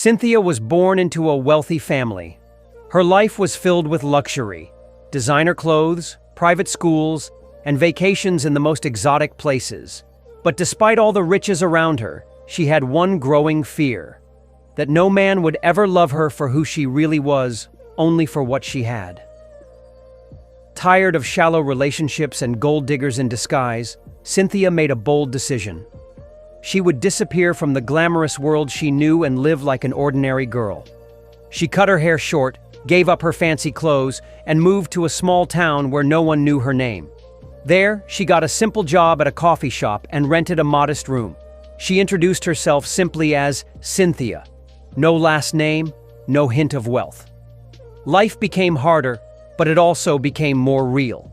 Synthia was born into a wealthy family. Her life was filled with luxury, designer clothes, private schools, and vacations in the most exotic places. But despite all the riches around her, she had one growing fear: that no man would ever love her for who she really was, only for what she had. Tired of shallow relationships and gold diggers in disguise, Synthia made a bold decision. She would disappear from the glamorous world she knew and live like an ordinary girl. She cut her hair short, gave up her fancy clothes, and moved to a small town where no one knew her name. There, she got a simple job at a coffee shop and rented a modest room. She introduced herself simply as Synthia. No last name, no hint of wealth. Life became harder, but it also became more real.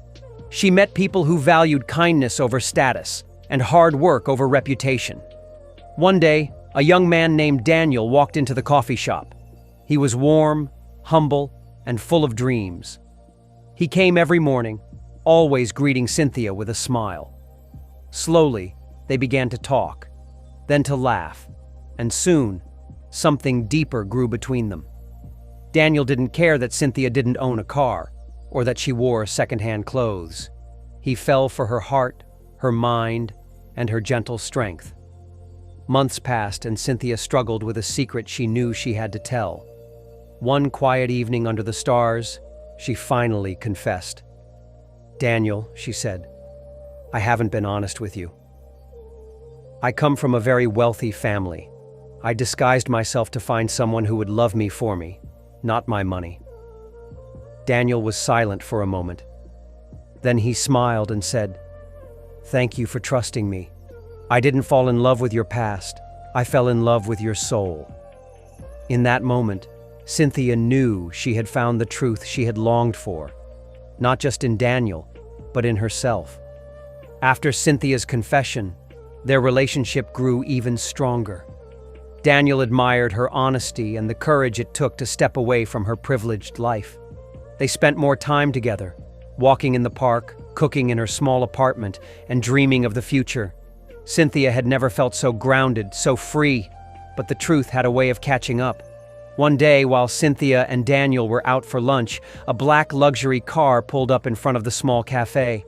She met people who valued kindness over status and hard work over reputation. One day, a young man named Daniel walked into the coffee shop. He was warm, humble, and full of dreams. He came every morning, always greeting Synthia with a smile. Slowly, they began to talk, then to laugh, and soon, something deeper grew between them. Daniel didn't care that Synthia didn't own a car, or that she wore secondhand clothes. He fell for her heart, her mind, and her gentle strength. Months passed, and Synthia struggled with a secret she knew she had to tell. One quiet evening under the stars, she finally confessed. "Daniel," she said, "I haven't been honest with you. I come from a very wealthy family. I disguised myself to find someone who would love me for me, not my money." Daniel was silent for a moment. Then he smiled and said, "Thank you for trusting me. I didn't fall in love with your past. I fell in love with your soul." In that moment, Synthia knew she had found the truth she had longed for, not just in Daniel, but in herself. After Cynthia's confession, their relationship grew even stronger. Daniel admired her honesty and the courage it took to step away from her privileged life. They spent more time together, walking in the park, cooking in her small apartment, and dreaming of the future. Synthia had never felt so grounded, so free, but the truth had a way of catching up. One day, while Synthia and Daniel were out for lunch, a black luxury car pulled up in front of the small cafe.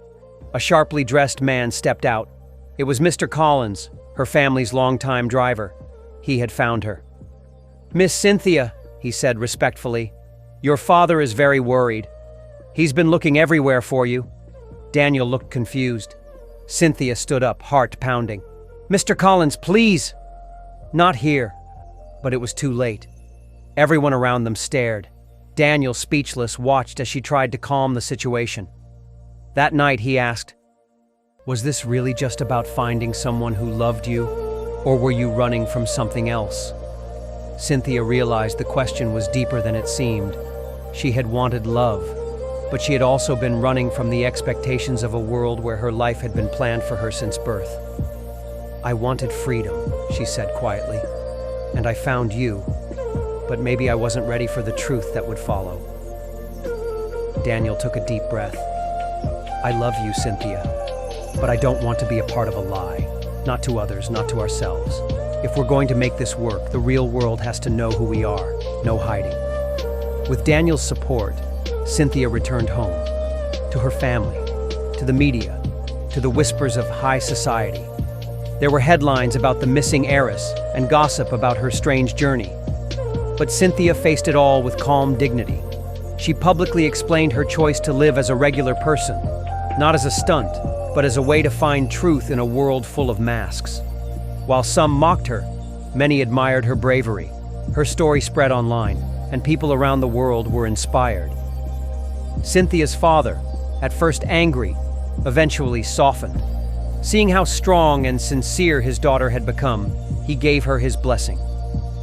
A sharply dressed man stepped out. It was Mr. Collins, her family's longtime driver. He had found her. "Miss Synthia," he said respectfully, "your father is very worried. He's been looking everywhere for you." Daniel looked confused. Synthia stood up, heart pounding. "Mr. Collins, please!" "Not here." But it was too late. Everyone around them stared. Daniel, speechless, watched as she tried to calm the situation. That night he asked, "Was this really just about finding someone who loved you, or were you running from something else?" Synthia realized the question was deeper than it seemed. She had wanted love, but she had also been running from the expectations of a world where her life had been planned for her since birth. "I wanted freedom," she said quietly, "and I found you, but maybe I wasn't ready for the truth that would follow." Daniel took a deep breath. "I love you, Synthia, but I don't want to be a part of a lie. Not to others, not to ourselves. If we're going to make this work, the real world has to know who we are, no hiding." With Daniel's support, Synthia returned home, to her family, to the media, to the whispers of high society. There were headlines about the missing heiress and gossip about her strange journey. But Synthia faced it all with calm dignity. She publicly explained her choice to live as a regular person, not as a stunt, but as a way to find truth in a world full of masks. While some mocked her, many admired her bravery. Her story spread online, and people around the world were inspired. Cynthia's father, at first angry, eventually softened. Seeing how strong and sincere his daughter had become, he gave her his blessing.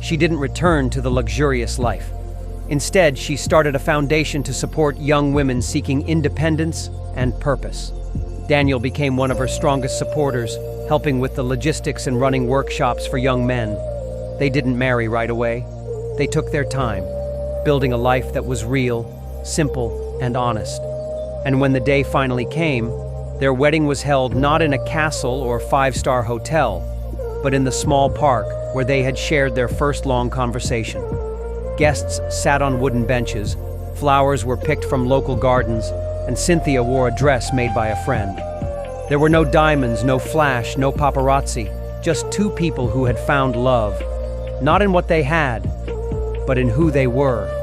She didn't return to the luxurious life. Instead, she started a foundation to support young women seeking independence and purpose. Daniel became one of her strongest supporters, helping with the logistics and running workshops for young men. They didn't marry right away. They took their time, building a life that was real, simple, and honest. And when the day finally came, their wedding was held not in a castle or five-star hotel, but in the small park where they had shared their first long conversation. Guests sat on wooden benches, flowers were picked from local gardens, and Synthia wore a dress made by a friend. There were no diamonds, no flash, no paparazzi, just two people who had found love, not in what they had, but in who they were.